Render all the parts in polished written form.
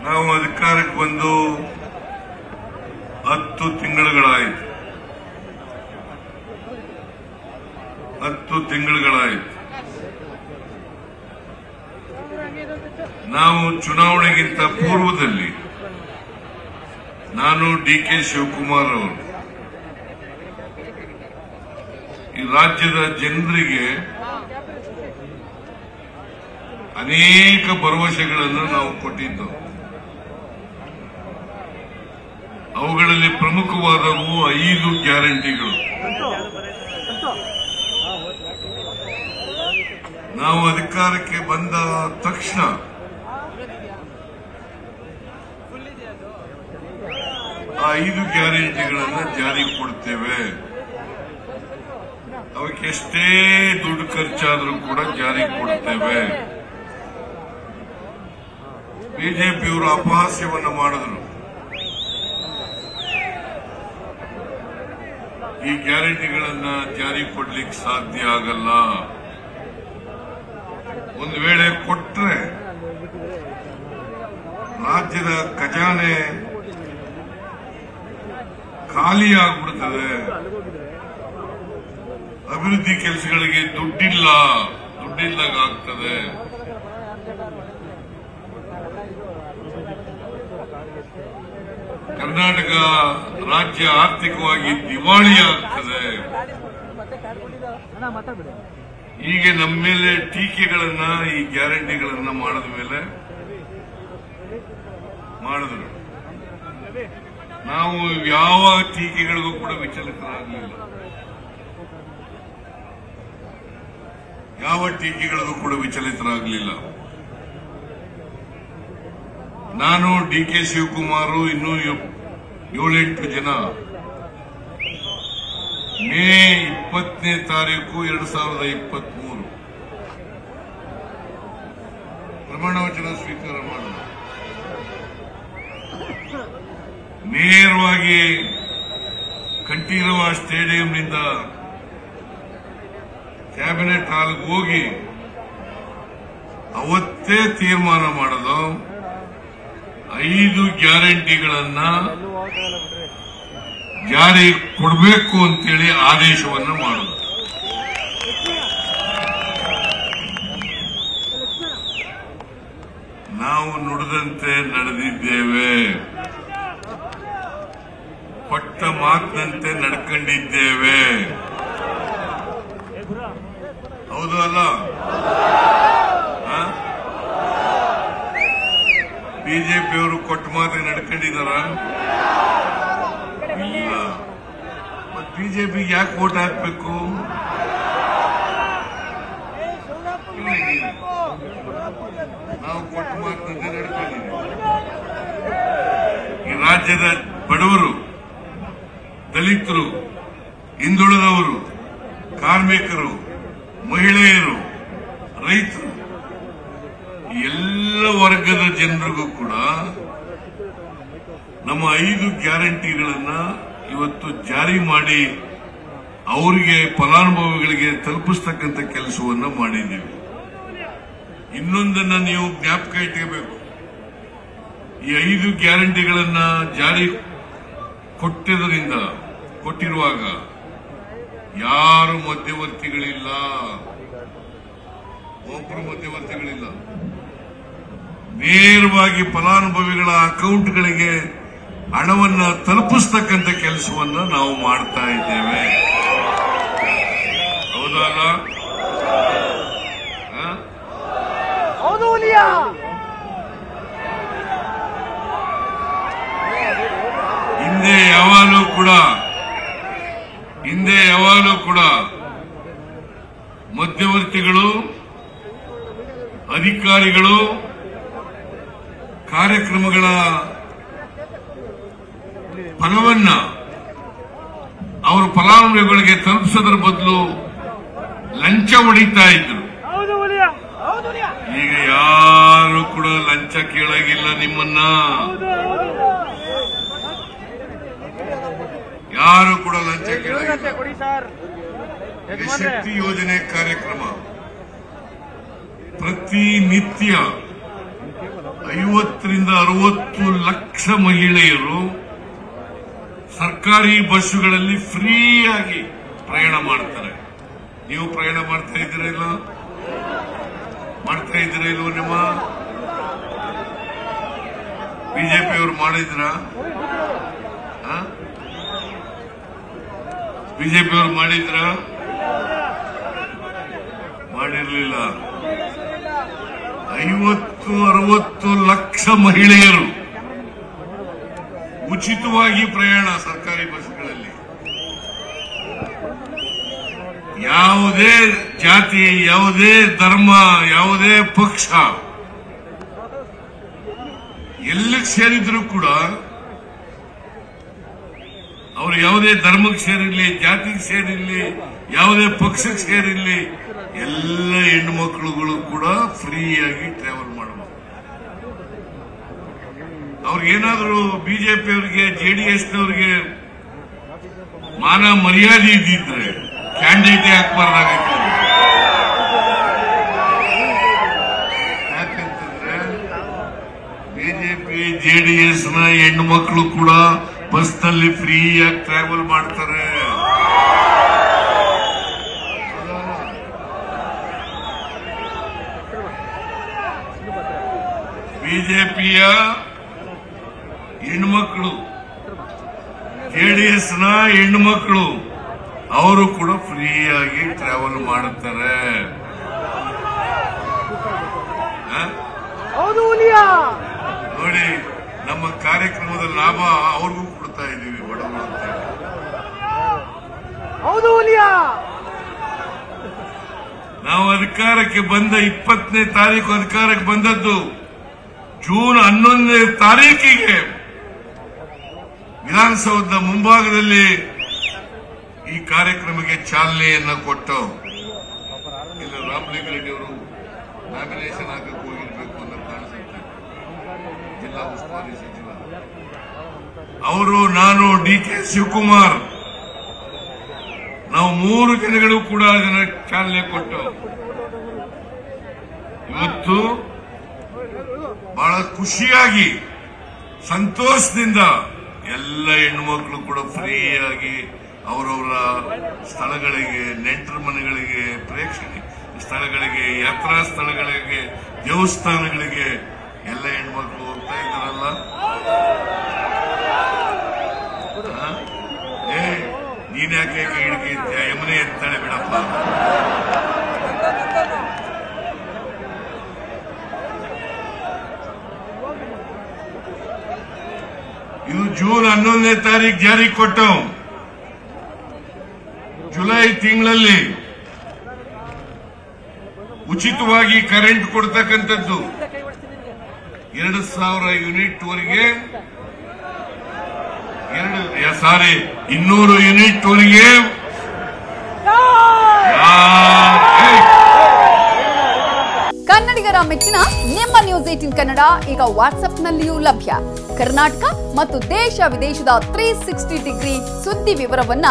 ನಾವು ಅಧಿಕಾರಕ್ಕೆ ಬಂದು 10 ತಿಂಗಳುಗಳಾಯಿತು. 10 ತಿಂಗಳುಗಳಾಯಿತು. ನಾವು ಚುನಾವಣೆಗಿಂತ ಪೂರ್ವದಲ್ಲಿ ನಾನು ಡಿ.ಕೆ. ಶಿವಕುಮಾರ್ ಅವರು ಈ ರಾಜ್ಯದ ಜನರಿಗೆ ಅನೇಕ ಭರವಸೆಗಳನ್ನು ನಾವು ಕೊಟ್ಟಿದ್ದು. ಅವುಗಳಲ್ಲಿ ಪ್ರಮುಖವಾದವು 5 ಗ್ಯಾರಂಟಿಗಳು. ನಾವು ಅಧಿಕಾರಕ್ಕೆ ಬಂದ ತಕ್ಷಣ ಆ 5 ಗ್ಯಾರಂಟಿಗಳನ್ನು ಜಾರಿಗೆ ಕೊಡ್ತೇವೆ. ಅವಕ್ಕೆ ಎಷ್ಟೇ ದುಡ್ಡು ಖರ್ಚಾದರೂ ಕೂಡ ಜಾರಿಗೆ ಕೊಡ್ತೇವೆ. ಬಿಜೆಪಿಯವರು ಅಪಹಾಸ್ಯವನ್ನು ಮಾಡಿದ್ರು. ಈ ಗ್ಯಾರಂಟಿಗಳನ್ನ ಜಾರಿಗೆ ಕೊಡ್ಲಿಕ್ಕೆ ಸಾಧ್ಯ ಆಗಲ್ಲ. ಒಂದು ವೇಳೆ ಕೊಟ್ರೆ ರಾಜ್ಯದ ಖಜಾನೆ ಖಾಲಿಯಾಗ್ಬಿಡ್ತದೆ. ಅಭಿವೃದ್ಧಿ ಕೆಲಸಗಳಿಗೆ ದುಡ್ಡಿಲ್ಲದಾಗ ಆಗ್ತದೆ. ಕರ್ನಾಟಕ ರಾಜ್ಯ ಆರ್ಥಿಕವಾಗಿ ದಿವಾಳಿಯಾಗ್ತದೆ. ಹೀಗೆ ನಮ್ಮ ಮೇಲೆ ಟೀಕೆಗಳನ್ನ ಈ ಗ್ಯಾರಂಟಿಗಳನ್ನ ಮಾಡಿದ್ರು. ನಾವು ಯಾವ ಟೀಕೆಗಳಿಗೂ ಕೂಡ ವಿಚಲಿತರಾಗಲಿಲ್ಲ. ನಾನು ಡಿ.ಕೆ. ಶಿವಕುಮಾರ್ ಇನ್ನೂ 7-8 ಜನ ಮೇ 20ನೇ ತಾರೀಕು 2023 ಪ್ರಮಾಣ ವಚನ ಸ್ವೀಕಾರ ಮಾಡಿದ. ನೇರವಾಗಿ ಕಂಠೀರವ ಸ್ಟೇಡಿಯಂನಿಂದ ಕ್ಯಾಬಿನೆಟ್ ಹಾಲ್ಗೆ ಹೋಗಿ ಅವತ್ತೇ ತೀರ್ಮಾನ ಮಾಡೋದು 5 ಗ್ಯಾರಂಟಿಗಳನ್ನ ಜಾರಿ ಕೊಡಬೇಕು ಅಂತೇಳಿ ಆದೇಶವನ್ನು ಮಾಡೋದು. ನಾವು ನುಡಿದಂತೆ ನಡೆದಿದ್ದೇವೆ. ಕೊಟ್ಟ ಮಾತಿನಂತೆ ನಡ್ಕೊಂಡಿದ್ದೇವೆ. ಹೌದು ಅಲ್ಲ? ಬಿಜೆಪಿಯವರು ಕೊಟ್ಟ ಮಾತಿಗೆ ನಡ್ಕೊಂಡಿದಾರ? ಇಲ್ಲ. ಮತ್ತೆ ಬಿಜೆಪಿಗೆ ಯಾಕೆ ವೋಟ್ ಹಾಕ್ಬೇಕು? ನಾವು ಕೊಟ್ಟ ಮಾತಿನಂತೆ ನಡ್ಕೊಂಡಿದ್ದೀವಿ. ಈ ರಾಜ್ಯದ ಬಡವರು, ದಲಿತರು, ಹಿಂದುಳಿದವರು, ಕಾರ್ಮಿಕರು, ಮಹಿಳೆಯರು, ರೈತರು, ಎಲ್ಲ ವರ್ಗದ ಜನರಿಗೂ ಕೂಡ ನಮ್ಮ 5 ಗ್ಯಾರಂಟಿಗಳನ್ನ ಇವತ್ತು ಜಾರಿ ಮಾಡಿ ಅವರಿಗೆ ಫಲಾನುಭವಿಗಳಿಗೆ ತಲುಪಿಸ್ತಕ್ಕಂಥ ಕೆಲಸವನ್ನ ಮಾಡಿದ್ದೀವಿ. ಇನ್ನೊಂದನ್ನ ನೀವು ಜ್ಞಾಪಕ ಇಟ್ಕೋಬೇಕು. ಈ 5 ಗ್ಯಾರಂಟಿಗಳನ್ನ ಜಾರಿ ಕೊಟ್ಟಿರುವಾಗ ಯಾರು ಮಧ್ಯವರ್ತಿಗಳಿಲ್ಲ, ಒಬ್ಬರು ಮಧ್ಯವರ್ತಿಗಳಿಲ್ಲ. ನೇರವಾಗಿ ಫಲಾನುಭವಿಗಳ ಅಕೌಂಟ್ಗಳಿಗೆ ಹಣವನ್ನು ತಲುಪಿಸ್ತಕ್ಕಂಥ ಕೆಲಸವನ್ನ ನಾವು ಮಾಡ್ತಾ ಇದ್ದೇವೆ. ಹೌದಲ್ಲ? ಹಿಂದೆ ಯಾವಾಗಲೂ ಕೂಡ ಮಧ್ಯವರ್ತಿಗಳು, ಅಧಿಕಾರಿಗಳು ಕಾರ್ಯಕ್ರಮಗಳ ಫಲವನ್ನ ಅವರ ಫಲಾನುಭವಿಗಳಿಗೆ ತಲುಪಿಸೋದ್ರ ಬದಲು ಲಂಚ ಹೊಡಿತಾ ಇದ್ರು. ಈಗ ಯಾರು ಕೂಡ ಲಂಚ ಕೇಳಾಗಿಲ್ಲ. ನಿಮ್ಮನ್ನ ಯಾರು ಕೂಡ ಲಂಚ ಕೇಳಾಗಿಲ್ಲ. ಶಕ್ತಿ ಯೋಜನೆ ಕಾರ್ಯಕ್ರಮ ಪ್ರತಿನಿತ್ಯ 50 ರಿಂದ 60 ಲಕ್ಷ ಮಹಿಳೆಯರು ಸರ್ಕಾರಿ ಬಸ್ಸುಗಳಲ್ಲಿ ಫ್ರೀಯಾಗಿ ಪ್ರಯಾಣ ಮಾಡ್ತಾರೆ. ನೀವು ಪ್ರಯಾಣ ಮಾಡ್ತಾ ಇದ್ದೀರಾ ಇಲ್ಲ? ಮಾಡ್ತಾ ಇದ್ದೀರಾ ಇಲ್ವ? ನಿಮ್ಮ ಬಿಜೆಪಿಯವರು ಮಾಡಿದ್ರ? ಬಿಜೆಪಿಯವರು ಮಾಡಿದ್ರ? ಮಾಡಿರಲಿಲ್ಲ. 50-60 ಲಕ್ಷ ಮಹಿಳೆಯರು ಉಚಿತವಾಗಿ ಪ್ರಯಾಣ ಸರ್ಕಾರಿ ಬಸ್ಗಳಲ್ಲಿ. ಯಾವುದೇ ಜಾತಿ, ಯಾವುದೇ ಧರ್ಮ, ಯಾವುದೇ ಪಕ್ಷ ಎಲ್ಲಿಗೆ ಸೇರಿದ್ರು ಕೂಡ, ಅವರು ಯಾವುದೇ ಧರ್ಮಕ್ಕೆ ಸೇರಿರ್ಲಿ, ಜಾತಿಗೆ ಸೇರಿರ್ಲಿ, ಯಾವುದೇ ಪಕ್ಷಕ್ಕೆ ಸೇರಿರ್ಲಿ, ಎಲ್ಲ ಹೆಣ್ಣು ಮಕ್ಕಳುಗಳು ಕೂಡ ಫ್ರೀಯಾಗಿ ಟ್ರಾವೆಲ್ ಮಾಡಬಹುದು. ಅವ್ರಿಗೇನಾದ್ರೂ ಬಿಜೆಪಿಯವರಿಗೆ, ಜೆಡಿಎಸ್ನವರಿಗೆ ಮಾನ ಮರ್ಯಾದೆ ಇದ್ದಿದ್ರೆ ಕ್ಯಾಂಡಿಡೇಟ್ ಹಾಕ್ಬಾರ್ದಾಗಿತ್ತು. ಯಾಕಂತಂದ್ರೆ ಬಿಜೆಪಿ, ಜೆಡಿಎಸ್ನ ಹೆಣ್ಣು ಮಕ್ಕಳು ಕೂಡ ಬಸ್ನಲ್ಲಿ ಫ್ರೀಯಾಗಿ ಟ್ರಾವೆಲ್ ಮಾಡ್ತಾರೆ. ಬಿಜೆಪಿಯ ಹೆಣ್ಮಕ್ಳು, ಜೆಡಿಎಸ್ನ ಹೆಣ್ಮಕ್ಳು ಅವರು ಕೂಡ ಫ್ರೀಯಾಗಿ ಟ್ರಾವೆಲ್ ಮಾಡುತ್ತಾರೆ. ನೋಡಿ, ನಮ್ಮ ಕಾರ್ಯಕ್ರಮದ ಲಾಭ ಅವ್ರಿಗೂ ಕೊಡ್ತಾ ಇದ್ದೀವಿ ಬಡವರು ಅಂತ. ನಾವು ಅಧಿಕಾರಕ್ಕೆ ಬಂದ 20ನೇ ತಾರೀಕು ಅಧಿಕಾರಕ್ಕೆ ಬಂದದ್ದು. ಜೂನ್ 11ನೇ ತಾರೀಕಿಗೆ ವಿಧಾನಸೌಧದ ಮುಂಭಾಗದಲ್ಲಿ ಈ ಕಾರ್ಯಕ್ರಮಕ್ಕೆ ಚಾಲನೆಯನ್ನು ಕೊಟ್ಟು, ಇಲ್ಲ ರಾಮಲಿಂಗಾರೆಡ್ಡಿ ಅವರು ನಾಮಿನೇಷನ್ ಹಾಕಕ್ಕೆ ಹೋಗಿರ್ಬೇಕು ಅಂತ ಕಾಣಿಸುತ್ತೆ. ಜಿಲ್ಲಾ ಉಸ್ತುವಾರಿ ಸಚಿವ ಅವರು, ನಾನು, ಡಿ.ಕೆ. ಶಿವಕುಮಾರ್, ನಾವು 3 ಜನಗಳು ಕೂಡ ಅದನ್ನ ಚಾಲನೆ ಕೊಟ್ಟು ಇವತ್ತು ಬಹಳ ಖುಷಿಯಾಗಿ, ಸಂತೋಷದಿಂದ ಎಲ್ಲ ಹೆಣ್ಣುಮಕ್ಕಳು ಕೂಡ ಫ್ರೀಯಾಗಿ ಅವರವರ ಸ್ಥಳಗಳಿಗೆ, ನೆಂಟರ ಮನೆಗಳಿಗೆ, ಪ್ರೇಕ್ಷಣೀಯ ಸ್ಥಳಗಳಿಗೆ, ಯಾತ್ರಾ ಸ್ಥಳಗಳಿಗೆ, ದೇವಸ್ಥಾನಗಳಿಗೆ ಎಲ್ಲ ಹೆಣ್ಮಕ್ಳು ಹೋಗ್ತಾ ಇದ್ದಾರಲ್ಲ. ನೀನ್ಯಾಕೆ ಹಿಡಿಕೆ ಯಮನೆ ಎತ್ತಾಳೆ ಬಿಡಪ್ಪ. ಇದು ಜೂನ್ 11ನೇ ತಾರೀಕು ಜಾರಿ ಕೊಟ್ಟು, ಜುಲೈ ತಿಂಗಳಲ್ಲಿ ಉಚಿತವಾಗಿ ಕರೆಂಟ್ ಕೊಡ್ತಕ್ಕಂಥದ್ದು 2,000 ಯೂನಿಟ್ ವರೆಗೆ, 200 ಯೂನಿಟ್ ವರೆಗೆ ಕನ್ನಡಿಗರ ಮೆಚ್ಚಿನ ನಿಮ್ಮ ನ್ಯೂಸ್ 18 ಕನ್ನಡ ಈಗ ವಾಟ್ಸ್ಆಪ್ನಲ್ಲಿಯೂ ಲಭ್ಯ. ಕರ್ನಾಟಕ ಮತ್ತು ದೇಶ ವಿದೇಶದ 360 ಡಿಗ್ರಿ ಸುದ್ದಿ ವಿವರವನ್ನ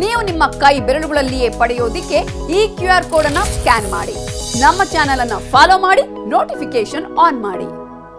ನೀವು ನಿಮ್ಮ ಕೈ ಬೆರಳುಗಳಲ್ಲಿಯೇ ಪಡೆಯೋದಿಕ್ಕೆ ಈ QR ಕೋಡ್ ಅನ್ನು ಸ್ಕ್ಯಾನ್ ಮಾಡಿ. ನಮ್ಮ ಚಾನೆಲ್ ಅನ್ನು ಫಾಲೋ ಮಾಡಿ, ನೋಟಿಫಿಕೇಶನ್ ಆನ್ ಮಾಡಿ.